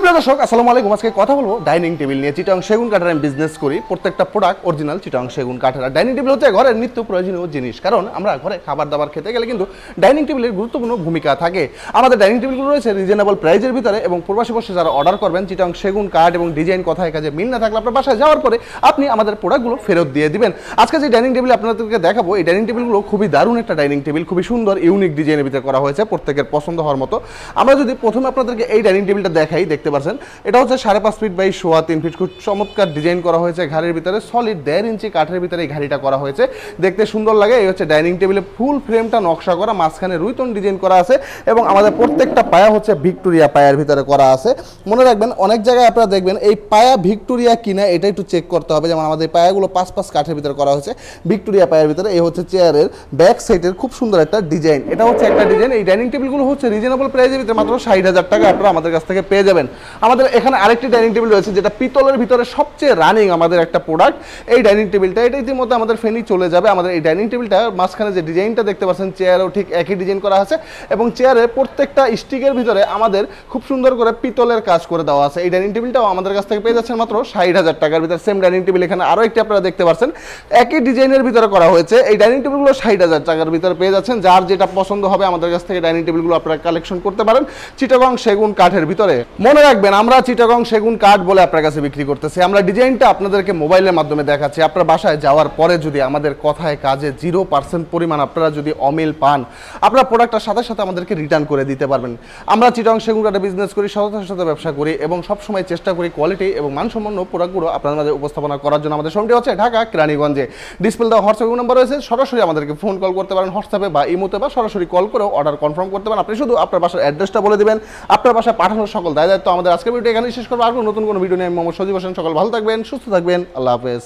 সুপ্রিয় দর্শক আসসালামু আলাইকুম। আজকে কথা বলবো ডাইনিং টেবিল নিয়ে। চিটাং সেগুন কাঠের আমি বিজনেস করি। প্রত্যেকটা প্রোডাক্ট অরিজিনাল চিটাং সেগুন কাঠের। ডাইনিং টেবিল হচ্ছে ঘরের নিত্য প্রয়োজনীয় জিনিস, কারণ আমরা ঘরে খাবার দাবার খেতে গেলে কিন্তু ডাইনিং টেবিলের গুরুত্বপূর্ণ ভূমিকা থাকে। আমাদের ডাইনিং টেবিলগুলো রয়েছে রিজনেবল প্রাইজের ভিতরে, এবং প্রবাসী বসে যারা অর্ডার করবেন চিটাং সেগুন কাঠ এবং ডিজাইন কথায় কাজে মিল না থাকলে আপনার বাসায় যাওয়ার পরে আপনি আমাদের প্রোডাক্টগুলো ফেরত দিয়ে দিবেন। আজকে যে ডাইনিং টেবিল আপনাদেরকে দেখাবো, এই ডাইনিং টেবিলগুলো খুবই দারুণ একটা ডাইনিং টেবিল, খুবই সুন্দর ইউনিক ডিজাইনের ভিতরে করা হয়েছে, প্রত্যেকের পছন্দ হওয়ার মতো। আমরা যদি প্রথমে আপনাদেরকে এই ডাইনিং টেবিলটা দেখাই, দেখতে পাচ্ছেন এটা হচ্ছে 5.5 ফিট বাই 3.25 ফিট। খুব চমৎকার ডিজাইন করা হয়েছে ঘাড়ির ভিতরে, সলিড 1.5 ইঞ্চি কাঠের ভিতরে এই ঘাড়িটা করা হয়েছে, দেখতে সুন্দর লাগে। এই হচ্ছে ডাইনিং টেবিলে ফুল ফ্রেমটা নকশা করা, মাঝখানে রুইতন ডিজাইন করা আছে, এবং আমাদের প্রত্যেকটা পায়া হচ্ছে ভিক্টোরিয়া পায়ার ভিতরে করা আছে। মনে রাখবেন অনেক জায়গায় আপনারা দেখবেন এই পায়া ভিক্টোরিয়া কিনা এটা একটু চেক করতে হবে। যেমন আমাদের পায়াগুলো 5 কাঠের ভিতরে করা হয়েছে, ভিক্টোরিয়া পায়ার ভিতরে। এই হচ্ছে চেয়ারের ব্যাক সাইডের খুব সুন্দর একটা ডিজাইন, এটা হচ্ছে একটা ডিজাইন। এই ডাইনিং টেবিলগুলো হচ্ছে রিজনেবল প্রাইসের ভিতরে মাত্র 60,000 টাকা আপনারা আমাদের কাছ থেকে পেয়ে যাবেন। আমাদের এখানে আরেকটি ডাইনিং টেবিল রয়েছে যেটা পিতলের ভিতরে সবচেয়ে রানিং আমাদের একটা প্রোডাক্ট। এই ডাইনিং টেবিলটা এটা ইতিমধ্যে আমাদের ফেনি চলে যাবে। আমাদের এই ডাইনিং টেবিলটা মাঝখানে যে ডিজাইনটা দেখতে পাচ্ছেন, চেয়ারও ঠিক একই ডিজাইন করা আছে, এবং চেয়ারের প্রত্যেকটা স্টিকের ভিতরে আমাদের খুব সুন্দর করে পিতলের কাজ করে দেওয়া আছে। এই ডাইনিং টেবিলটাও আমাদের কাছ থেকে পেয়ে যাচ্ছেন মাত্র 60,000 টাকার ভিতরে। সেম ডাইনিং টেবিল এখানে আরও একটি আপনারা দেখতে পাচ্ছেন, একই ডিজাইনের ভিতরে করা হয়েছে। এই ডাইনিং টেবিলগুলো 60,000 টাকার ভিতরে পেয়ে যাচ্ছেন। যার যেটা পছন্দ হবে আমাদের কাছ থেকে ডাইনিং টেবিলগুলো আপনারা কালেকশন করতে পারেন চিটাগং সেগুন কাঠের ভিতরে। মনে রাখবেন আমরা চিটাগং সেগুন কাঠ বলে আপনার কাছে বিক্রি করতেছি। আমরা ডিজাইনটা আপনাদেরকে মোবাইলের মাধ্যমে দেখাচ্ছি। আপনার বাসায় যাওয়ার পরে যদি আমাদের কথায় কাজে 0% পরিমাণ আপনারা যদি অমিল পান, আপনার প্রোডাক্টটার সাথে সাথে আমাদেরকে রিটার্ন করে দিতে পারবেন। আমরা চিটাগং সেগুন কাঠে বিজনেস করি, সততার সাথে ব্যবসা করি, এবং সবসময় চেষ্টা করি কোয়ালিটি এবং মানসম্পন্ন প্রোডাক্টগুলো আপনাদের মাঝে উপস্থাপনা করার জন্য। আমাদের শোরুমটি হচ্ছে ঢাকা কেরানীগঞ্জে। ডিসপ্লে দেওয়া হোয়াটসঅ্যাপ নাম্বার রয়েছে, সরাসরি আমাদেরকে ফোন কল করতে পারেন হোয়াটসঅ্যাপে বা ইমোতে, বা সরাসরি কল করেও অর্ডার কনফার্ম করতে পারেন। আপনি শুধু আপনার বাসার অ্যাড্রেসটা বলে দিবেন, আপনার বাসায় পাঠানোর সকল দায় দায়িত্ব আমাদের। আজকের ভিডিও এখানেই শেষ করবো। আর নতুন কোনো ভিডিও নিয়ে আমি মোহাম্মদ সজীব হোসেন। সকল ভালো থাকবেন, সুস্থ থাকবেন, আল্লাহ হাফেজ।